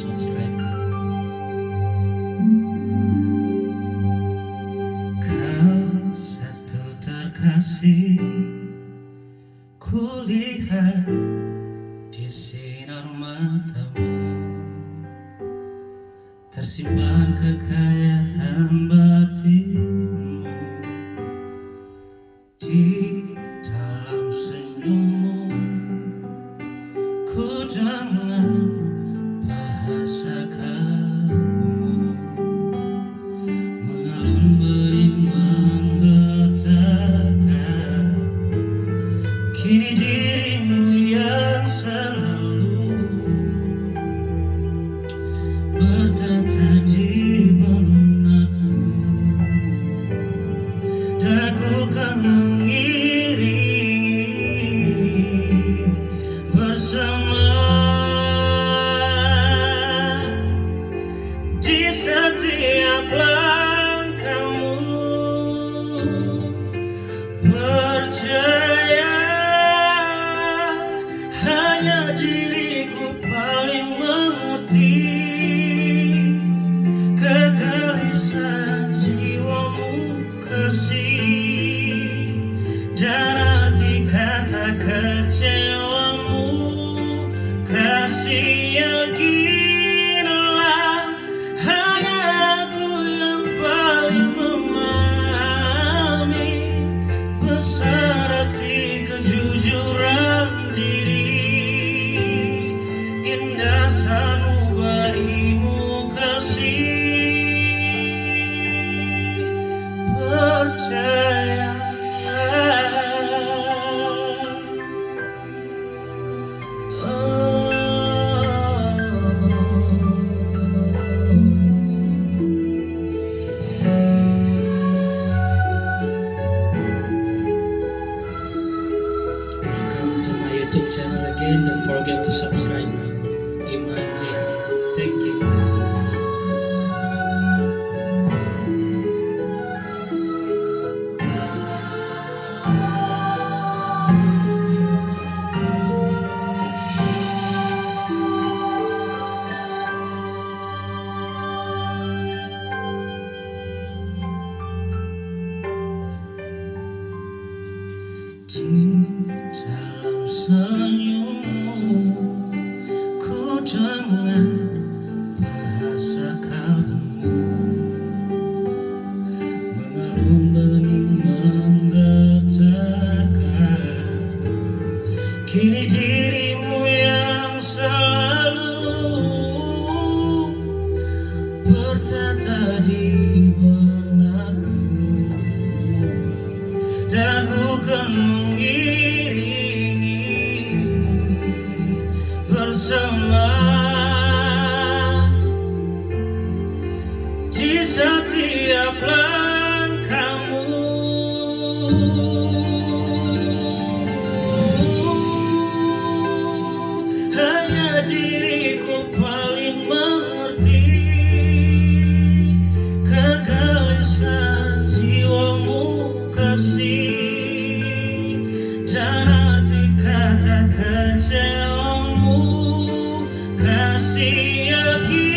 subscribe. Kau satu terkasih, kulihat di sinar matamu tersimpan kekayaan batinmu. Di dalam senyummu ku dengar bahasa kamu, mengalun bening menggetarkan. Kini dirimu yang selalu bertata di benakku, dan aku kan mengiringi bersama di setiap langkahmu. Percaya hanya diriku paling mengerti kegelisahan jiwamu, kasih, dan arti kata kecewamu. Kasih, yakinlah, hanya aku yang paling memahami besar arti kejujuran diri, indah sanubarimu, kasih. Percaya Welcome to my YouTube channel again. Don't forget to subscribe. Iman J. Thank you. Di dalam senyummu ku dengar bahasa kalbumu, mengalun bening menggetarkan. Kini dirimu yang selalu bertata di benakku, dan aku kan mengiringi bersama di setiap langkahmu. Hanya diriku paling mengerti kegelisahan jiwamu, kasih, dan arti kata kecewamu. Kasih, yakin